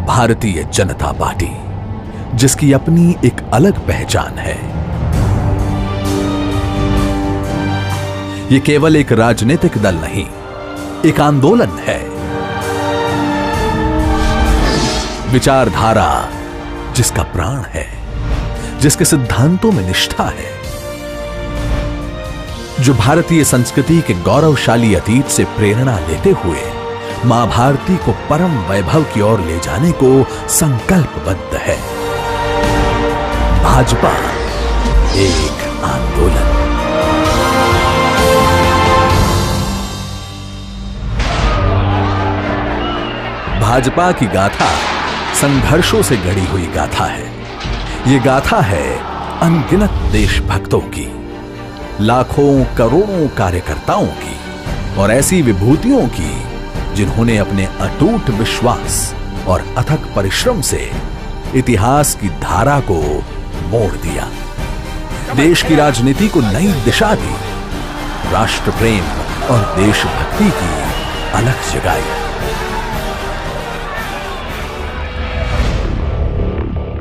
Bharatiya Janata party, जिसकी अपनी एक अलग पहचान है। ये केवल एक राजनीतिक दल नहीं, एक आंदोलन है। विचारधारा जिसका प्राण है, जिसके सिद्धांतों में निष्ठा है, जो भारतीय संस्कृति के गौरवशाली अतीत से प्रेरणा लेते हुए मां भारती को परम वैभव की ओर ले जाने को संकल्पबद्ध है। भाजपा एक आंदोलन। भाजपा की गाथा संघर्षों से गढ़ी हुई गाथा है। ये गाथा है अनगिनत देशभक्तों की, लाखों करोड़ों कार्यकर्ताओं की और ऐसी विभूतियों की जिन्होंने अपने अटूट विश्वास और अथक परिश्रम से इतिहास की धारा को मोड़ दिया, देश की राजनीति को नई दिशा दी, राष्ट्र प्रेम और देशभक्ति की अलख जगाई।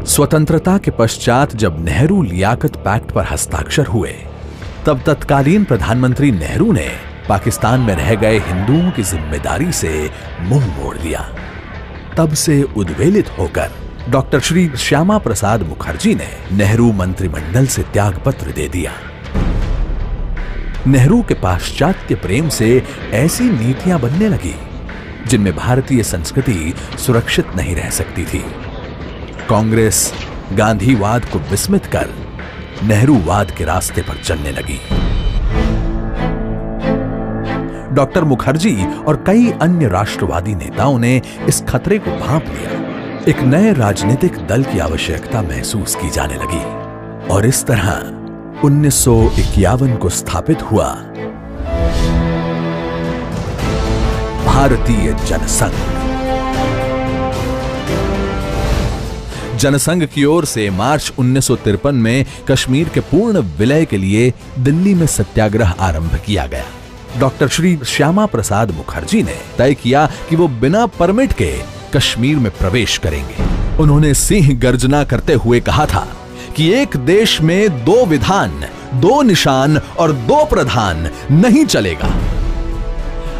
स्वतंत्रता के पश्चात जब नेहरू लियाकत पैक्ट पर हस्ताक्षर हुए, तब तत्कालीन प्रधानमंत्री नेहरू ने पाकिस्तान में रह गए हिंदुओं की जिम्मेदारी से मुंह मोड़ लिया। तब से उद्वेलित होकर डॉक्टर श्री श्यामा प्रसाद मुखर्जी ने नेहरू मंत्रिमंडल से त्यागपत्र दे दिया। नेहरू के पाश्चात्य प्रेम से ऐसी नीतियां बनने लगी जिनमें भारतीय संस्कृति सुरक्षित नहीं रह सकती थी। कांग्रेस गांधीवाद को विस्मित कर नेहरूवाद के रास्ते पर चलने लगी। डॉक्टर मुखर्जी और कई अन्य राष्ट्रवादी नेताओं ने इस खतरे को भांप लिया। एक नए राजनीतिक दल की आवश्यकता महसूस की जाने लगी और इस तरह 1951 को स्थापित हुआ भारतीय जनसंघ। जनसंघ की ओर से मार्च 1953 में कश्मीर के पूर्ण विलय के लिए दिल्ली में सत्याग्रह आरंभ किया गया। डॉक्टर श्री श्यामा प्रसाद मुखर्जी ने तय किया कि वो बिना परमिट के कश्मीर में प्रवेश करेंगे। उन्होंने सिंह गर्जना करते हुए कहा था कि एक देश में दो विधान, दो निशान और दो प्रधान नहीं चलेगा।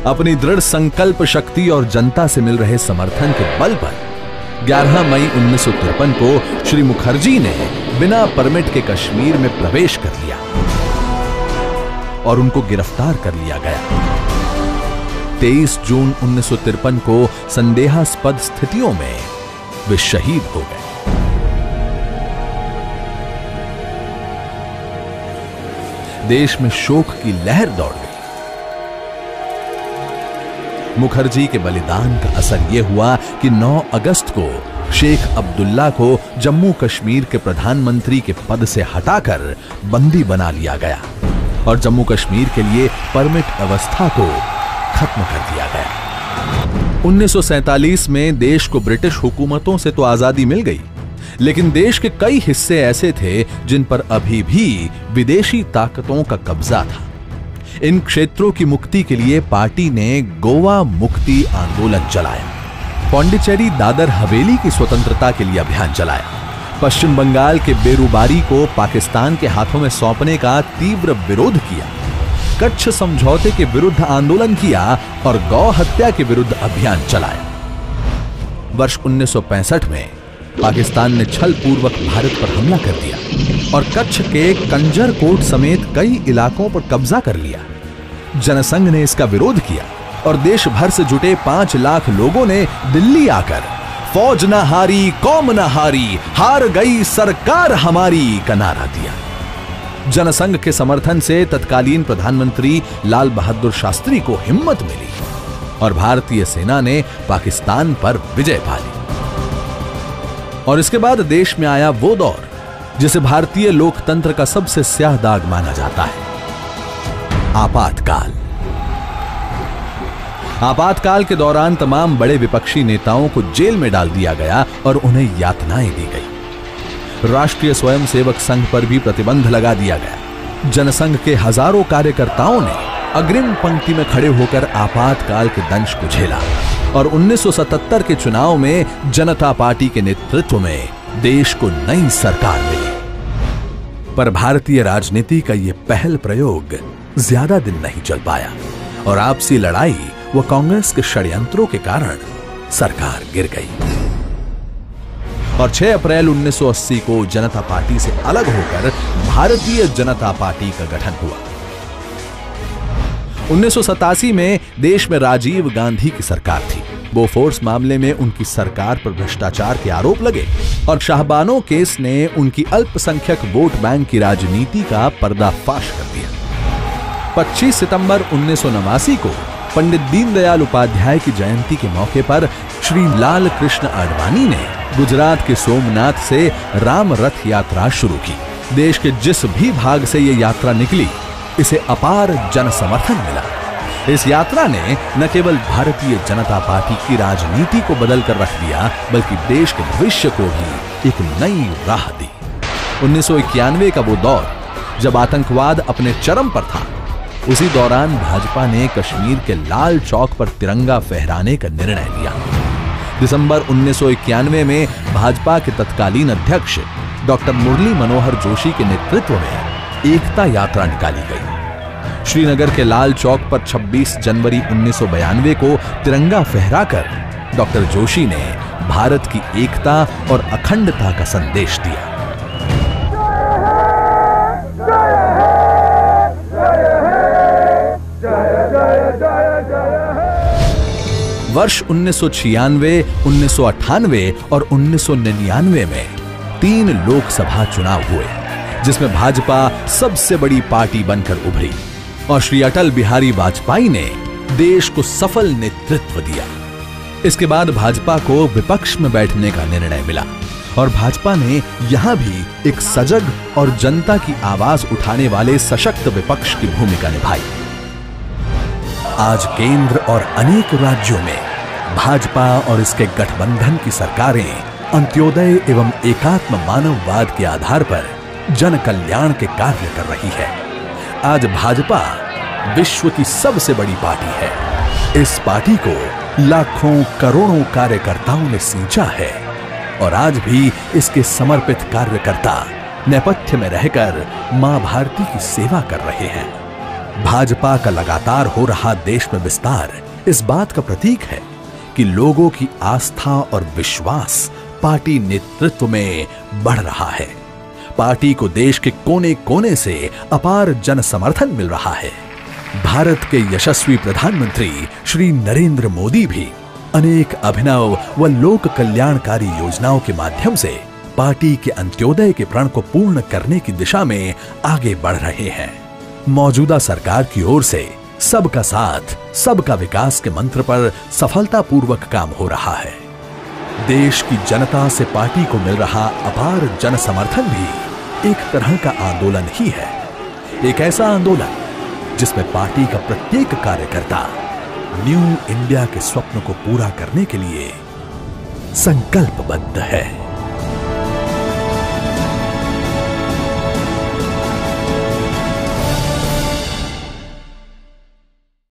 अपनी दृढ़ संकल्प शक्ति और जनता से मिल रहे समर्थन के बल पर 11 मई 1953 को श्री मुखर्जी ने बिना परमिट के कश्मीर में प्रवेश कर लिया और उनको गिरफ्तार कर लिया गया। 23 जून 1953 को संदेहास्पद स्थितियों में वे शहीद हो गए। देश में शोक की लहर दौड़ गई। मुखर्जी के बलिदान का असर यह हुआ कि 9 अगस्त को शेख अब्दुल्ला को जम्मू कश्मीर के प्रधानमंत्री के पद से हटाकर बंदी बना लिया गया और जम्मू कश्मीर के लिए परमिट व्यवस्था को खत्म कर दिया गया। 1947 में देश को ब्रिटिश हुकूमतों से तो आजादी मिल गई, लेकिन देश के कई हिस्से ऐसे थे जिन पर अभी भी विदेशी ताकतों का कब्जा था। इन क्षेत्रों की मुक्ति के लिए पार्टी ने गोवा मुक्ति आंदोलन चलाया, पौंडीचेरी दादर हवेली की स्वतंत्रता के लिए अभियान चलाया, पश्चिम बंगाल के बेरुबारी को पाकिस्तान के हाथों में सौंपने का तीव्र विरोध किया, कच्छ समझौते के विरुद्ध आंदोलन किया और गौ हत्या के विरुद्ध अभियान चलाया। वर्ष 1965 में पाकिस्तान ने छल पूर्वक भारत पर हमला कर दिया और कच्छ के कंजर कोट समेत कई इलाकों पर कब्जा कर लिया। जनसंघ ने इसका विरोध किया और देश भर से जुटे 5 लाख लोगों ने दिल्ली आकर फौज न हारी, कौम न हारी, हार गई सरकार हमारी का नारा दिया। जनसंघ के समर्थन से तत्कालीन प्रधानमंत्री लाल बहादुर शास्त्री को हिम्मत मिली और भारतीय सेना ने पाकिस्तान पर विजय पा ली। और इसके बाद देश में आया वो दौर जिसे भारतीय लोकतंत्र का सबसे स्याह दाग माना जाता है, आपातकाल। आपातकाल के दौरान तमाम बड़े विपक्षी नेताओं को जेल में डाल दिया गया और उन्हें यातनाएं दी गई। राष्ट्रीय स्वयंसेवक संघ पर भी प्रतिबंध लगा दिया गया। जनसंघ के हजारों कार्यकर्ताओं ने अग्रिम पंक्ति में खड़े होकर आपातकाल के दंश को झेला। और 1977 के चुनाव में जनता पार्टी के नेतृत्व में देश को नई सरकार मिली। पर भारतीय राजनीति का यह पहल प्रयोग ज्यादा दिन नहीं चल पाया और आपसी लड़ाई व कांग्रेस के षड्यंत्रों के कारण सरकार गिर गई और 6 अप्रैल 1980 को जनता पार्टी से अलग होकर भारतीय जनता पार्टी का गठन हुआ। 1987 में देश में राजीव गांधी की सरकार थी। बोफोर्स मामले में उनकी सरकार पर भ्रष्टाचार के आरोप लगे और शाहबानो केस ने उनकी अल्पसंख्यक वोट बैंक की राजनीति का पर्दाफाश कर दिया। 25 सितंबर 1989 को पंडित दीनदयाल उपाध्याय की जयंती के मौके पर श्री लाल कृष्ण आडवाणी ने गुजरात के सोमनाथ से राम रथ यात्रा शुरू की। देश के जिस भी भाग से यह यात्रा निकली, इसे अपार जन समर्थन मिला। इस यात्रा ने न केवल भारतीय जनता पार्टी की राजनीति को बदल कर रख दिया, बल्कि देश के भविष्य को भी एक नई राह दी। 1991 का वो दौर जब आतंकवाद अपने चरम पर था, उसी दौरान भाजपा ने कश्मीर के लाल चौक पर तिरंगा फहराने का निर्णय लिया। दिसंबर 1991 में भाजपा के तत्कालीन अध्यक्ष डॉक्टर मुरली मनोहर जोशी के नेतृत्व में एकता यात्रा निकाली गई। श्रीनगर के लाल चौक पर 26 जनवरी 1992 को तिरंगा फहराकर डॉक्टर जोशी ने भारत की एकता और अखंडता का संदेश दिया। वर्ष 1996, 1998 और 1999 में 3 लोकसभा चुनाव हुए, जिसमें भाजपा सबसे बड़ी पार्टी बनकर उभरी और श्री अटल बिहारी वाजपेयी ने देश को सफल नेतृत्व दिया। इसके बाद भाजपा को विपक्ष में बैठने का निर्णय मिला और भाजपा ने यहां भी एक सजग और जनता की आवाज उठाने वाले सशक्त विपक्ष की भूमिका निभाई। आज केंद्र और अनेक राज्यों में भाजपा और इसके गठबंधन की सरकारें अंत्योदय एवं एकात्म मानववाद के आधार पर जन कल्याण के कार्य कर रही है। आज भाजपा विश्व की सबसे बड़ी पार्टी है। इस पार्टी को लाखों करोड़ों कार्यकर्ताओं ने सींचा है और आज भी इसके समर्पित कार्यकर्ता नेपथ्य में रहकर मां भारती की सेवा कर रहे हैं। भाजपा का लगातार हो रहा देश में विस्तार इस बात का प्रतीक है कि लोगों की आस्था और विश्वास पार्टी नेतृत्व में बढ़ रहा है। पार्टी को देश के कोने कोने से अपार जन समर्थन मिल रहा है। भारत के यशस्वी प्रधानमंत्री श्री नरेंद्र मोदी भी अनेक अभिनव व लोक कल्याणकारी योजनाओं के माध्यम से पार्टी के अंत्योदय के प्रण को पूर्ण करने की दिशा में आगे बढ़ रहे हैं। मौजूदा सरकार की ओर से सबका साथ, सबका विकास के मंत्र पर सफलतापूर्वक काम हो रहा है। देश की जनता से पार्टी को मिल रहा अपार जन समर्थन भी एक तरह का आंदोलन ही है। एक ऐसा आंदोलन जिसमें पार्टी का प्रत्येक कार्यकर्ता न्यू इंडिया के स्वप्न को पूरा करने के लिए संकल्पबद्ध है।